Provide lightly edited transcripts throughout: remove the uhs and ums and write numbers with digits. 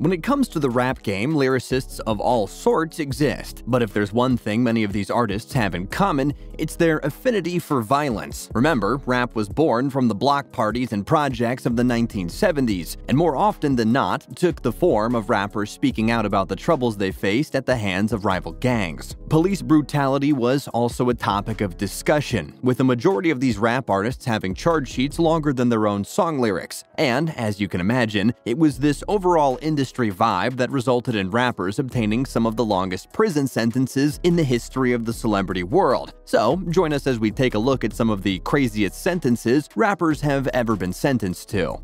When it comes to the rap game, lyricists of all sorts exist, but if there's one thing many of these artists have in common, it's their affinity for violence. Remember, rap was born from the block parties and projects of the 1970s, and more often than not, took the form of rappers speaking out about the troubles they faced at the hands of rival gangs. Police brutality was also a topic of discussion, with the majority of these rap artists having charge sheets longer than their own song lyrics. And, as you can imagine, it was this overall industry vibe that resulted in rappers obtaining some of the longest prison sentences in the history of the celebrity world. So, join us as we take a look at some of the craziest sentences rappers have ever been sentenced to.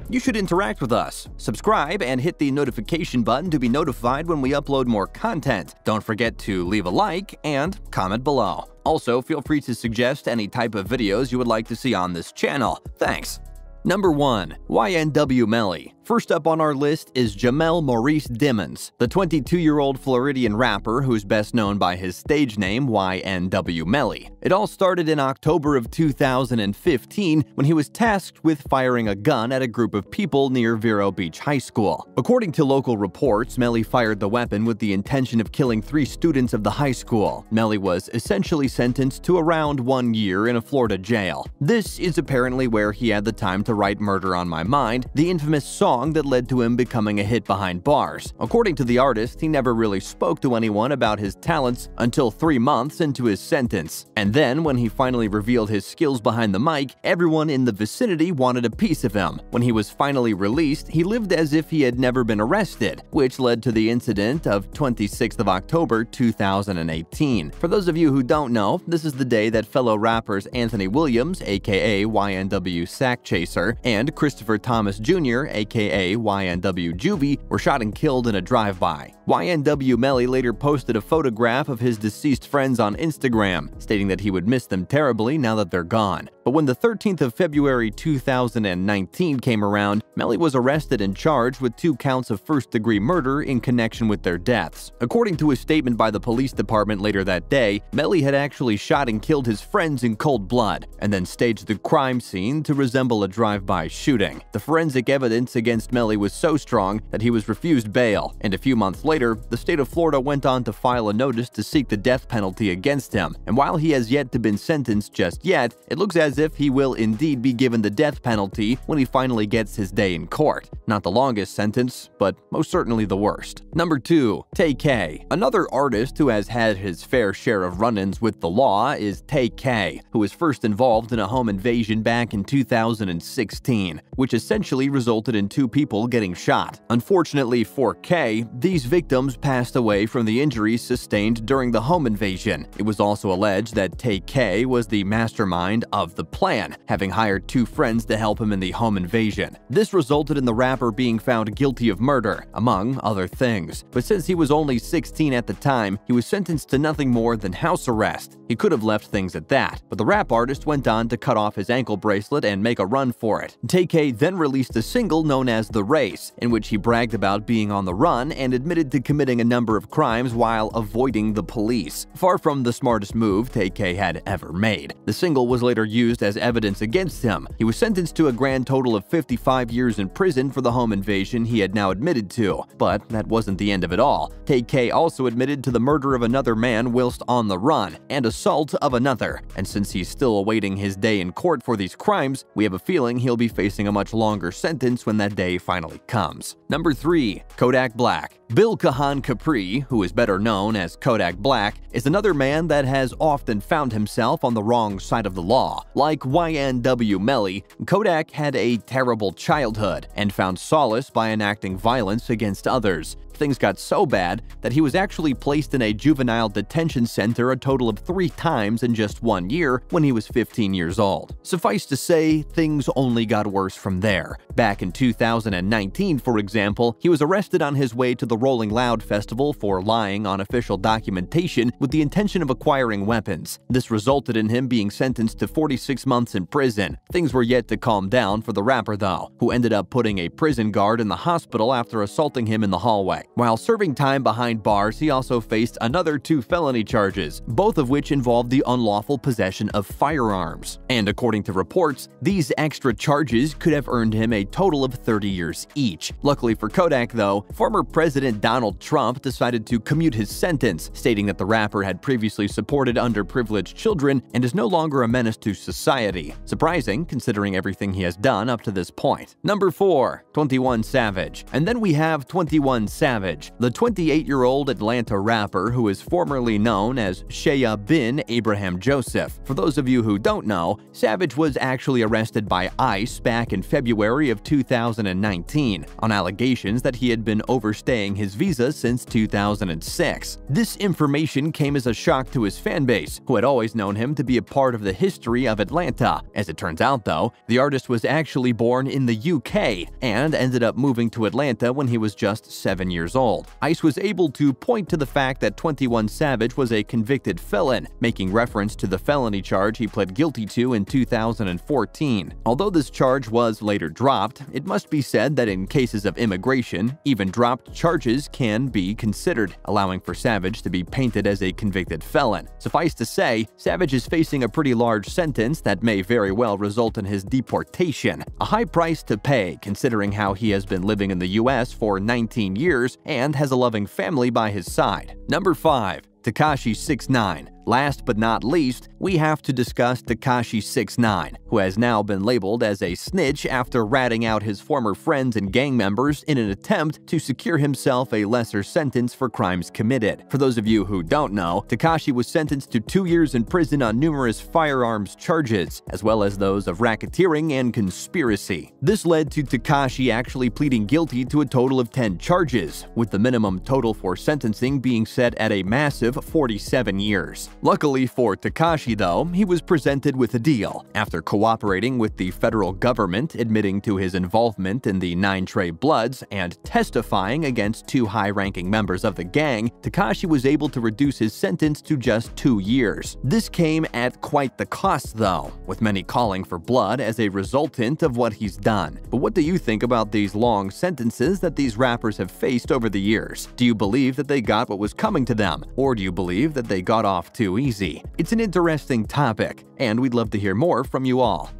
You should interact with us. Subscribe and hit the notification button to be notified when we upload more content. Don't forget to leave a like and comment below. Also, feel free to suggest any type of videos you would like to see on this channel. Thanks! Number 1. YNW Melly. First up on our list is Jamel Maurice Dimmons, the 22-year-old Floridian rapper who's best known by his stage name YNW Melly. It all started in October of 2015 when he was tasked with firing a gun at a group of people near Vero Beach High School. According to local reports, Melly fired the weapon with the intention of killing 3 students of the high school. Melly was essentially sentenced to around 1 year in a Florida jail. This is apparently where he had the time to write Murder on My Mind, the infamous song that led to him becoming a hit behind bars. According to the artist, he never really spoke to anyone about his talents until 3 months into his sentence. And then, when he finally revealed his skills behind the mic, everyone in the vicinity wanted a piece of him. When he was finally released, he lived as if he had never been arrested, which led to the incident of 26th of October 2018. For those of you who don't know, this is the day that fellow rappers Anthony Williams, aka YNW Sack Chaser, and Christopher Thomas Jr., aka YNW Juvie, were shot and killed in a drive-by. YNW Melly later posted a photograph of his deceased friends on Instagram, stating that he would miss them terribly now that they're gone. But when the 13th of February 2019 came around, Melly was arrested and charged with 2 counts of first-degree murder in connection with their deaths. According to a statement by the police department later that day, Melly had actually shot and killed his friends in cold blood, and then staged the crime scene to resemble a drive-by shooting. The forensic evidence against Melly was so strong that he was refused bail, and a few months later, the state of Florida went on to file a notice to seek the death penalty against him. And while he has yet to been sentenced just yet, it looks as if he will indeed be given the death penalty when he finally gets his day in court. Not the longest sentence, but most certainly the worst. Number 2. TAY-K. Another artist who has had his fair share of run-ins with the law is TAY-K, who was first involved in a home invasion back in 2016, which essentially resulted in 2 people getting shot. Unfortunately for K, these victims passed away from the injuries sustained during the home invasion. It was also alleged that TAY-K was the mastermind of the plan, having hired 2 friends to help him in the home invasion. This resulted in the rapper being found guilty of murder, among other things. But since he was only 16 at the time, he was sentenced to nothing more than house arrest. He could have left things at that, but the rap artist went on to cut off his ankle bracelet and make a run for it. TAY-K then released a single known as The Race, in which he bragged about being on the run and admitted to committing a number of crimes while avoiding the police. Far from the smartest move TAY-K had ever made. The single was later used as evidence against him. He was sentenced to a grand total of 55 years in prison for the home invasion he had now admitted to. But that wasn't the end of it all. TAY-K also admitted to the murder of another man whilst on the run, and assault of another. And since he's still awaiting his day in court for these crimes, we have a feeling he'll be facing a much longer sentence when that day finally comes. Number 3. KODAK Black. Bill Kahan Capri, who is better known as Kodak Black, is another man that has often found himself on the wrong side of the law. Like YNW Melly, Kodak had a terrible childhood and found solace by enacting violence against others. Things got so bad that he was actually placed in a juvenile detention center a total of 3 times in just 1 year when he was 15 years old. Suffice to say, things only got worse from there. Back in 2019, for example, he was arrested on his way to the Rolling Loud Festival for lying on official documentation with the intention of acquiring weapons. This resulted in him being sentenced to 46 months in prison. Things were yet to calm down for the rapper though, who ended up putting a prison guard in the hospital after assaulting him in the hallway. While serving time behind bars, he also faced another 2 felony charges, both of which involved the unlawful possession of firearms. And according to reports, these extra charges could have earned him a total of 30 years each. Luckily for Kodak, though, former President Donald Trump decided to commute his sentence, stating that the rapper had previously supported underprivileged children and is no longer a menace to society. Surprising, considering everything he has done up to this point. Number 4. 21 Savage. And then we have 21 Savage, the 28-year-old Atlanta rapper who is formerly known as Shea bin Abraham Joseph. For those of you who don't know, Savage was actually arrested by ICE back in February of 2019 on allegations that he had been overstaying his visa since 2006. This information came as a shock to his fanbase, who had always known him to be a part of the history of Atlanta. As it turns out, though, the artist was actually born in the UK and ended up moving to Atlanta when he was just 7 years old. ICE was able to point to the fact that 21 Savage was a convicted felon, making reference to the felony charge he pled guilty to in 2014. Although this charge was later dropped, it must be said that in cases of immigration, even dropped charges can be considered, allowing for Savage to be painted as a convicted felon. Suffice to say, Savage is facing a pretty large sentence that may very well result in his deportation, a high price to pay considering how he has been living in the US for 19 years and has a loving family by his side. Number 5. TAKASHI 6ix9ine. Last but not least, we have to discuss TAKASHI 6ix9ine, who has now been labeled as a snitch after ratting out his former friends and gang members in an attempt to secure himself a lesser sentence for crimes committed. For those of you who don't know, TAKASHI was sentenced to 2 years in prison on numerous firearms charges, as well as those of racketeering and conspiracy. This led to TAKASHI actually pleading guilty to a total of 10 charges, with the minimum total for sentencing being set at a massive 47 years. Luckily for TAKASHI, though, he was presented with a deal. After cooperating with the federal government, admitting to his involvement in the 9 Trey Bloods, and testifying against 2 high-ranking members of the gang, TAKASHI was able to reduce his sentence to just 2 years. This came at quite the cost, though, with many calling for blood as a resultant of what he's done. But what do you think about these long sentences that these rappers have faced over the years? Do you believe that they got what was coming to them, or do you believe that they got off too easy? It's an interesting topic, and we'd love to hear more from you all.